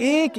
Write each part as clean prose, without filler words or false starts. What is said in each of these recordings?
1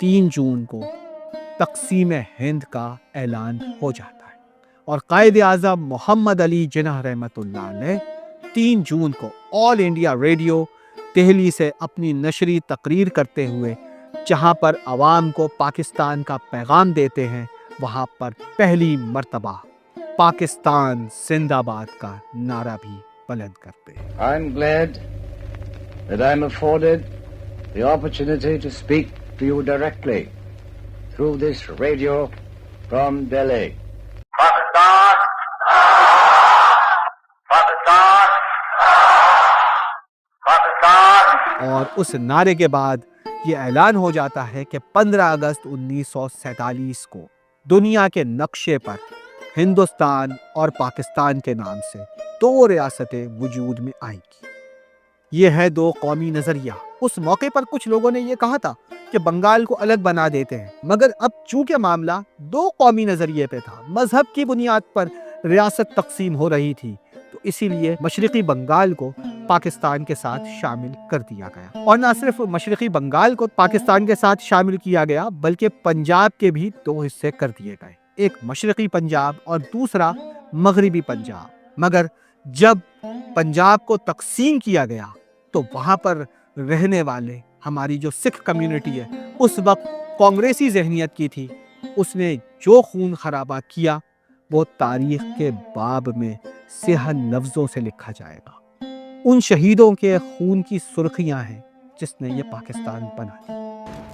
3 جون کو تقسیم ہند کا اعلان ہو جاتا ہے اور قائد اعظم محمد علی جناح رحمۃ اللہ علیہ 3 جون کو آل انڈیا ریڈیو دہلی سے اپنی نشری تقریر کرتے ہوئے جہاں پر عوام کو پاکستان کا پیغام دیتے ہیں وہاں پر پہلی مرتبہ پاکستان زندہ آباد کا نعرہ بھی بلند کرتے ہیں۔ I'm glad that I'm afforded the opportunity to speak to you directly through this radio from Delhi. Pakistan! Pakistan! Pakistan! اور اس نعرے کے بعد یہ اعلان ہو جاتا ہے کہ 15 اگست 1947 کو دنیا کے نقشے پر ہندوستان اور پاکستان کے نام سے 2 ریاستیں وجود میں آئیں گی۔ یہ ہے 2 قومی نظریہ۔ اس موقع پر کچھ لوگوں نے یہ کہا تھا کہ بنگال کو الگ بنا دیتے ہیں، مگر اب چونکہ معاملہ 2 قومی نظریے پہ تھا، مذہب کی بنیاد پر ریاست تقسیم ہو رہی تھی، تو اسی لیے مشرقی بنگال کو پاکستان کے ساتھ شامل کر دیا گیا۔ اور نہ صرف مشرقی بنگال کو پاکستان کے ساتھ شامل کیا گیا بلکہ پنجاب کے بھی 2 حصے کر دیے گئے، ایک مشرقی پنجاب اور دوسرا مغربی پنجاب۔ مگر جب پنجاب کو تقسیم کیا گیا تو وہاں پر رہنے والے ہماری جو سکھ کمیونٹی ہے اس وقت کانگریسی ذہنیت کی تھی، اس نے جو خون خرابہ کیا وہ تاریخ کے باب میں سیاہ لفظوں سے لکھا جائے گا۔ ان شہیدوں کے خون کی سرخیاں ہیں جس نے یہ پاکستان بنا دی۔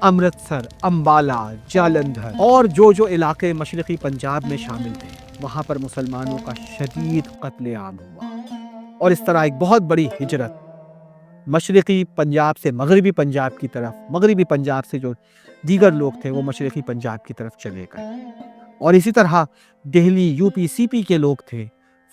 امرتسر، امبالہ، جالندھر اور جو علاقے مشرقی پنجاب میں شامل تھے وہاں پر مسلمانوں کا شدید قتل عام ہوا اور اس طرح ایک بہت بڑی ہجرت مشرقی پنجاب سے مغربی پنجاب کی طرف، مغربی پنجاب سے جو دیگر لوگ تھے وہ مشرقی پنجاب کی طرف چلے گئے، اور اسی طرح دہلی UP CP کے لوگ تھے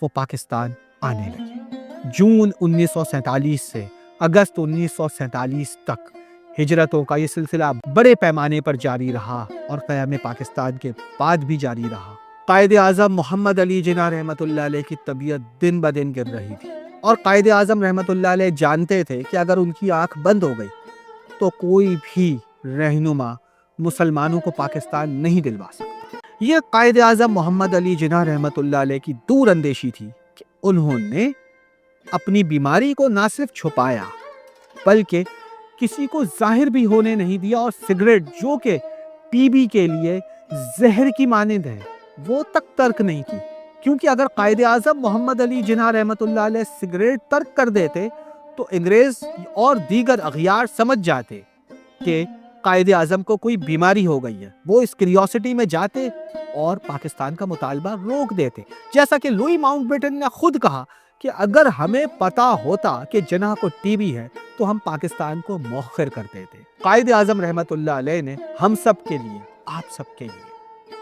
وہ پاکستان آنے لگے۔ جون 1947 سے اگست 1947 تک ہجرتوں کا یہ سلسلہ بڑے پیمانے پر جاری رہا اور قیام پاکستان کے بعد بھی جاری رہا۔ قائد اعظم محمد علی جناح رحمۃ اللہ علیہ کی طبیعت دن بدن گر رہی تھی اور قائد اعظم رحمۃ اللہ علیہ جانتے تھے کہ اگر ان کی آنکھ بند ہو گئی تو کوئی بھی رہنما مسلمانوں کو پاکستان نہیں دلوا سکتا۔ یہ قائد اعظم محمد علی جناح رحمۃ اللہ علیہ کی دور اندیشی تھی کہ انہوں نے اپنی بیماری کو نہ صرف چھپایا بلکہ کسی کو ظاہر بھی ہونے نہیں دیا، اور سگریٹ جو کہ TB کے لیے زہر کی مانند ہے وہ تک ترک نہیں کی، کیونکہ اگر قائد اعظم محمد علی جناح رحمۃ اللہ علیہ سگریٹ ترک کر دیتے تو انگریز اور دیگر اغیار سمجھ جاتے کہ قائد اعظم کو کوئی بیماری ہو گئی ہے، وہ اس کیوریوسٹی میں جاتے اور پاکستان کا مطالبہ روک دیتے۔ جیسا کہ لوئی ماؤنٹ بیٹن نے خود کہا کہ اگر ہمیں پتا ہوتا کہ جناح کو TB ہے تو ہم پاکستان کو مؤخر کر دیتے۔ قائد اعظم رحمۃ اللہ علیہ نے ہم سب کے لیے، آپ سب کے لیے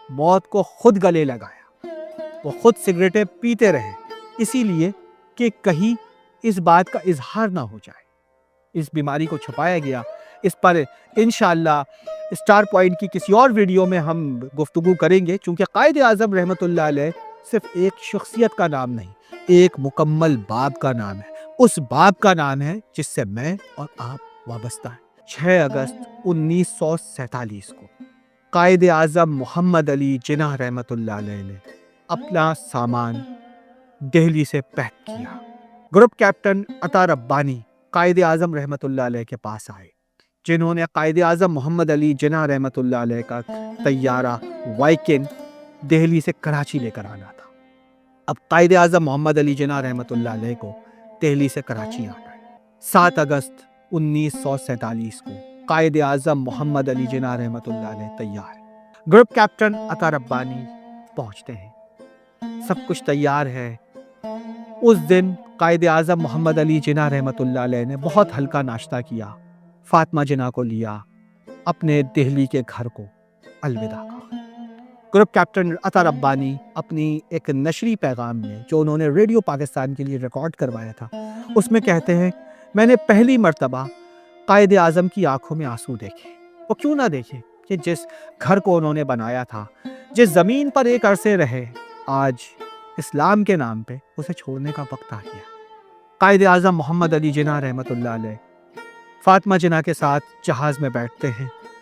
موت کو خود گلے لگایا، وہ خود سگریٹیں پیتے رہے، اسی لیے کہ کہیں اس بات کا اظہار نہ ہو جائے۔ اس بیماری کو چھپایا گیا، اس پر انشاءاللہ اسٹار پوائنٹ کی کسی اور ویڈیو میں ہم گفتگو کریں گے، چونکہ قائد اعظم رحمۃ اللہ علیہ صرف ایک شخصیت کا نام نہیں، ایک مکمل باب کا نام ہے، اس باب کا نام ہے جس سے میں اور آپ وابستہ ہیں۔ 6 اگست 1947 کو قائد اعظم محمد علی جناح رحمۃ اللہ علیہ نے اپنا سامان دہلی سے پیک کیا۔ گروپ کیپٹن عطا ربانی قائد اعظم رحمۃ اللہ علیہ کے پاس آئے، جنہوں نے قائد اعظم محمد علی جناح رحمۃ اللہ علیہ کا طیارہ وائکن دہلی سے کراچی لے کر آنا تھا۔ اب قائد اعظم محمد علی جناح رحمۃ اللہ علیہ کو دہلی سے کراچی آنا ہے۔ 7 اگست 1947 کو قائد اعظم محمد علی جناح رحمۃ اللہ علیہ تیار ہے۔ گروپ کیپٹن عطا ربانی پہنچتے ہیں، سب کچھ تیار ہے۔ اس دن قائد اعظم محمد علی جناح رحمۃ اللہ علیہ نے بہت ہلکا ناشتہ کیا، فاطمہ جناح کو لیا، اپنے دہلی کے گھر کو الوداع کہا۔ گروپ کیپٹن عطا ربانی اپنی ایک نشری پیغام میں جو انہوں نے ریڈیو پاکستان کے لیے ریکارڈ کروایا تھا اس میں کہتے ہیں، میں نے پہلی مرتبہ قائد اعظم کی آنکھوں میں آنسو دیکھے۔ وہ کیوں نہ دیکھے کہ جس گھر کو انہوں نے بنایا تھا، جس زمین پر ایک عرصے رہے، آج اسلام کے نام پہ اسے چھوڑنے کا وقت آ گیا۔ قائد اعظم محمد علی جناح رحمۃ اللہ علیہ فاطمہ جناح کے ساتھ جہاز میں بیٹھتے ہیں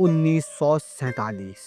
1947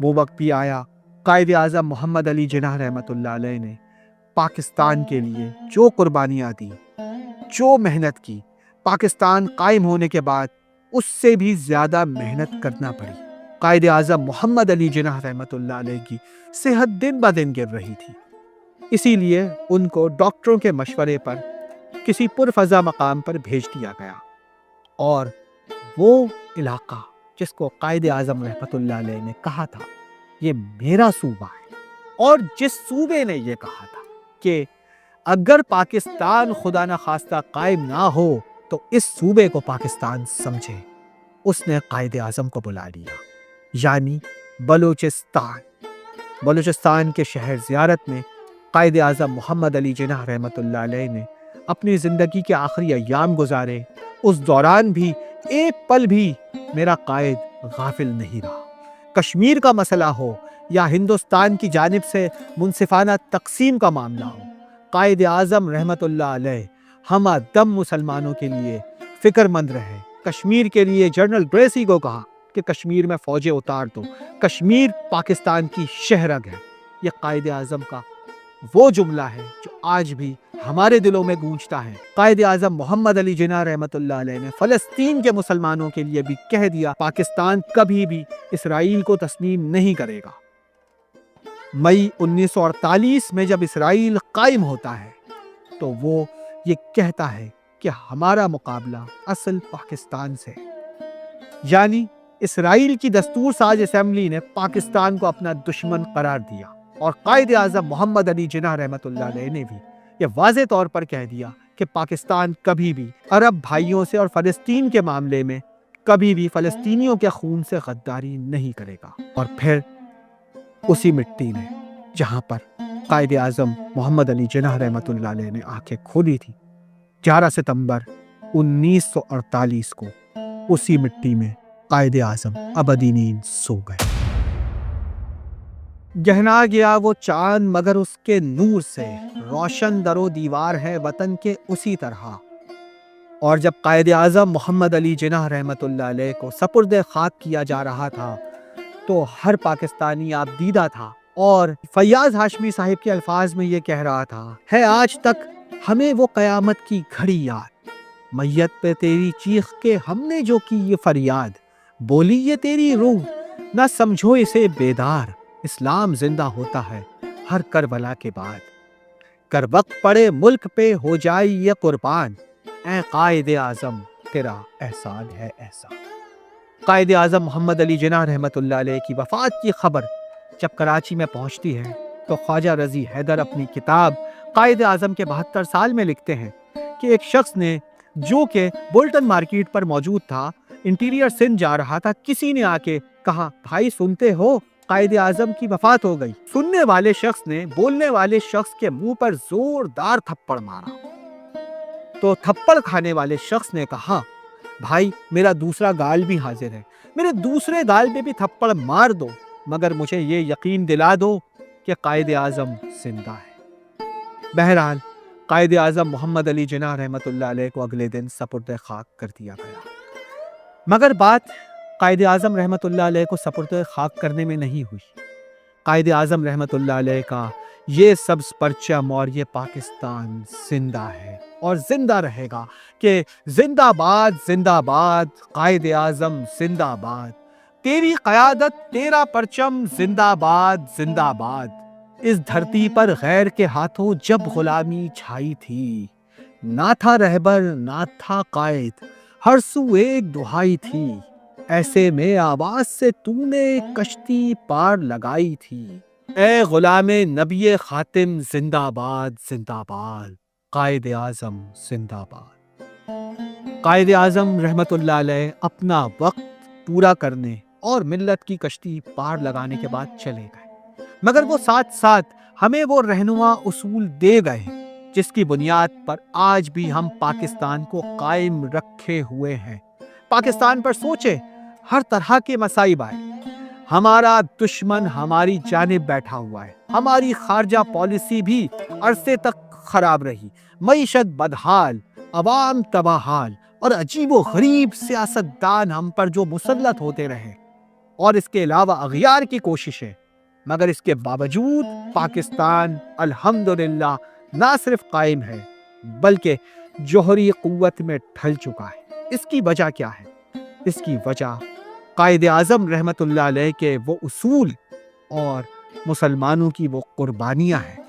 وہ وقت بھی آیا، قائد اعظم محمد علی جناح رحمۃ اللہ علیہ نے پاکستان کے لیے جو قربانیاں دی، جو محنت کی، پاکستان قائم ہونے کے بعد اس سے بھی زیادہ محنت کرنا پڑی۔ قائد اعظم محمد علی جناح رحمۃ اللہ علیہ کی صحت دن بہ دن گر رہی تھی، اسی لیے ان کو ڈاکٹروں کے مشورے پر کسی پرفضا مقام پر بھیج دیا گیا، اور وہ علاقہ جس کو قائد اعظم رحمۃ اللہ علیہ نے کہا تھا یہ میرا صوبہ ہے، اور جس صوبے نے یہ کہا تھا کہ اگر پاکستان خدا نخواستہ قائم نہ ہو تو اس صوبے کو پاکستان سمجھے، اس نے قائد اعظم کو بلا لیا، یعنی بلوچستان کے شہر زیارت میں قائد اعظم محمد علی جناح رحمۃ اللہ علیہ نے اپنی زندگی کے آخری ایام گزارے۔ اس دوران بھی ایک پل بھی میرا قائد غافل نہیں رہا۔ کشمیر کا مسئلہ ہو یا ہندوستان کی جانب سے منصفانہ تقسیم کا معاملہ ہو، قائد اعظم رحمۃ اللہ علیہ ہمہ دم مسلمانوں کے لیے فکر مند رہے۔ کشمیر کے لیے جنرل گریسی کو کہا کہ کشمیر میں فوجیں اتار دو، کشمیر پاکستان کی شہرگ ہے۔ یہ قائد اعظم کا وہ جملہ ہے جو آج بھی ہمارے دلوں میں گونجتا ہے۔ قائد اعظم محمد علی جناح رحمۃ اللہ علیہ نے فلسطین کے مسلمانوں کے لیے بھی کہہ دیا پاکستان کبھی بھی اسرائیل کو تسلیم نہیں کرے گا۔ مئی 1948 میں جب اسرائیل قائم ہوتا ہے تو وہ یہ کہتا ہے کہ ہمارا مقابلہ اصل پاکستان سے، یعنی اسرائیل کی دستور ساز اسمبلی نے پاکستان کو اپنا دشمن قرار دیا، اور قائد اعظم محمد علی جناح رحمۃ اللہ علیہ نے بھی یہ واضح طور پر کہہ دیا کہ پاکستان کبھی بھی عرب بھائیوں سے اور فلسطین کے معاملے میں کبھی بھی فلسطینیوں کے خون سے غداری نہیں کرے گا۔ اور پھر اسی مٹی نے جہاں پر قائد اعظم محمد علی جناح رحمۃ اللہ علیہ نے آنکھیں کھولی تھی، 11 ستمبر 1948 کو اسی مٹی میں قائد اعظم ابدی نیند سو گئے۔ گہنا گیا وہ چاند مگر اس کے نور سے، روشن در و دیوار ہے وطن کے اسی طرح۔ اور جب قائد اعظم محمد علی جناح رحمۃ اللہ علیہ کو سپرد خاک کیا جا رہا تھا تو ہر پاکستانی آپ دیدہ تھا، اور فیاض ہاشمی صاحب کے الفاظ میں یہ کہہ رہا تھا، ہے آج تک ہمیں وہ قیامت کی گھڑی یاد، میت پہ تیری چیخ کے ہم نے جو کی یہ فریاد، بولی یہ تیری روح نہ سمجھو اسے بیدار، اسلام زندہ ہوتا ہے ہر کربلا کے بعد، کر وقت پڑے ملک پہ ہو جائے یہ قربان، اے قائد اعظم تیرا احسان ہے ایسا۔ قائد اعظم محمد علی جناح رحمۃ اللہ علیہ کی وفات کی خبر جب کراچی میں پہنچتی ہے تو خواجہ رضی حیدر اپنی کتاب قائد اعظم کے 72 سال میں لکھتے ہیں کہ ایک شخص نے جو کہ بولٹن مارکیٹ پر موجود تھا، انٹیریئر سندھ جا رہا تھا، کسی نے آ کے کہا، بھائی سنتے ہو قائد اعظم کی وفات ہو گئی۔ سننے والے شخص نے بولنے والے شخص کے منہ پر زوردار تھپڑ مارا، تو تھپڑ کھانے والے شخص نے کہا، بھائی میرا دوسرا گال بھی حاضر ہے، میرے دوسرے گال پہ بھی تھپڑ مار دو، مگر مجھے یہ یقین دلا دو کہ قائد اعظم زندہ ہے۔ بہرحال قائد اعظم محمد علی جناح رحمۃ اللہ علیہ کو اگلے دن سپرد خاک کر دیا گیا، مگر بات قائد اعظم رحمۃ اللہ علیہ کو سپرد خاک کرنے میں نہیں ہوئی۔ قائد اعظم رحمۃ اللہ علیہ کا یہ سبز پرچم اور یہ پاکستان زندہ ہے اور زندہ رہے گا کہ زندہ باد قائد اعظم زندہ باد، تیری قیادت تیرا پرچم زندہ باد، اس دھرتی پر غیر کے ہاتھوں جب غلامی چھائی تھی، نہ تھا رہبر نہ تھا قائد، ہر سو ایک دہائی تھی، ایسے میں آواز سے تو نے کشتی پار لگائی تھی، اے غلام نبی خاتم زندہ باد، قائد اعظم زندہ باد۔ قائد اعظم رحمت اللہ علیہ اپنا وقت پورا کرنے اور ملت کی کشتی پار لگانے کے بعد چلے گئے، مگر وہ ساتھ ساتھ ہمیں وہ رہنما اصول دے گئے جس کی بنیاد پر آج بھی ہم پاکستان کو قائم رکھے ہوئے ہیں۔ پاکستان پر سوچے ہر طرح کے مصائب آئے، ہمارا دشمن ہماری جانب بیٹھا ہوا ہے، ہماری خارجہ پالیسی بھی عرصے تک خراب رہی، معیشت بدحال، عوام تباہ حال، اور عجیب و غریب سیاستدان ہم پر جو مسلط ہوتے رہے، اور اس کے علاوہ اغیار کی کوششیں، مگر اس کے باوجود پاکستان الحمدللہ نہ صرف قائم ہے بلکہ جوہری قوت میں ڈھل چکا ہے۔ اس کی وجہ کیا ہے؟ اس کی وجہ قائد اعظم رحمت اللہ علیہ کے وہ اصول اور مسلمانوں کی وہ قربانیاں ہیں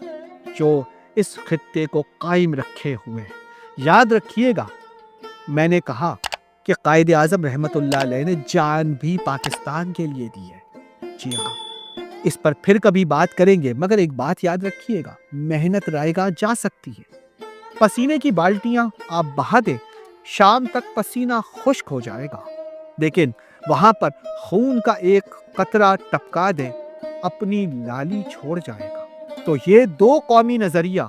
جو اس خطے کو قائم رکھے ہوئے ہیں۔ یاد رکھیے گا، میں نے کہا کہ قائد اعظم رحمت اللہ علیہ نے جان بھی پاکستان کے لیے دی ہے۔ جی ہاں، اس پر پھر کبھی بات کریں گے، مگر ایک بات یاد رکھیے گا، محنت رائے گاہ جا سکتی ہے، پسینے کی بالٹیاں آپ بہا دیں، شام تک پسینہ خشک ہو جائے گا، لیکن وہاں پر خون کا ایک قطرہ ٹپکا دیں، اپنی لالی چھوڑ جائے گا۔ تو یہ دو قومی نظریہ،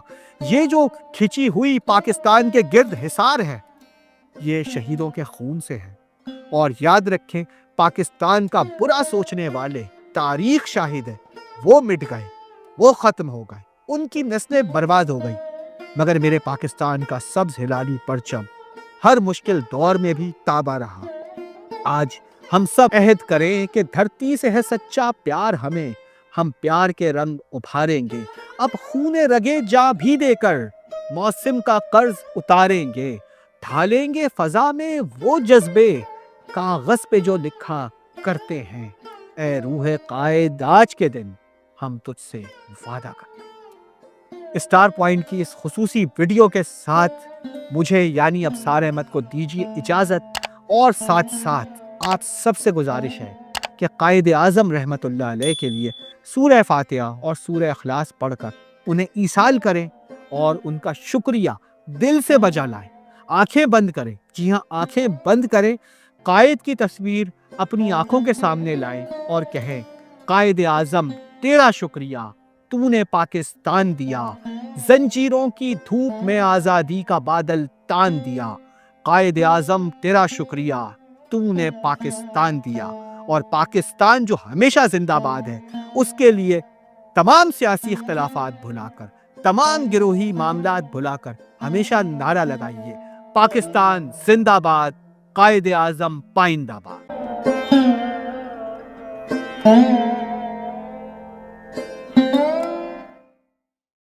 یہ جو کھچی ہوئی پاکستان کے گرد حصار ہے، یہ شہیدوں کے خون سے ہے۔ اور یاد رکھیں، پاکستان کا برا سوچنے والے، تاریخ شاہد ہے، وہ مٹ گئے، وہ ختم ہو گئے، ان کی نسلیں برباد ہو گئی، مگر میرے پاکستان کا سبز ہلالی پرچم ہر مشکل دور میں بھی تابا رہا۔ آج ہم سب عہد کریں کہ دھرتی سے ہے سچا پیار ہمیں، ہم پیار کے رنگ ابھاریں گے، اب خون رگے جاں بھی دے کر موسم کا قرض اتاریں گے، ڈھالیں گے فضا میں وہ جذبے، کاغذ پہ جو لکھا کرتے ہیں، اے روح قائد آج کے دن ہم تجھ سے وعدہ کرتے ہیں۔ اسٹار پوائنٹ کی اس خصوصی ویڈیو کے ساتھ مجھے یعنی ابصار احمد کو دیجیے اجازت، اور ساتھ ساتھ آپ سب سے گزارش ہے کہ قائد اعظم رحمت اللہ علیہ کے لیے سورہ فاتحہ اور سورہ اخلاص پڑھ کر انہیں ایصال کریں اور ان کا شکریہ دل سے بجا لائیں۔ آنکھیں بند کریں، جی ہاں آنکھیں بند کریں، قائد کی تصویر اپنی آنکھوں کے سامنے لائیں اور کہیں، قائد اعظم تیرا شکریہ، تو نے پاکستان دیا، زنجیروں کی دھوپ میں آزادی کا بادل تان دیا، قائد اعظم تیرا شکریہ، تو نے پاکستان دیا، اور پاکستان جو ہمیشہ زندہ باد ہے، اس کے لیے تمام سیاسی اختلافات بھلا کر، تمام گروہی معاملات بھلا کر ہمیشہ نعرہ لگائیے، پاکستان زندہ باد، قائد اعظم پائندہ باد۔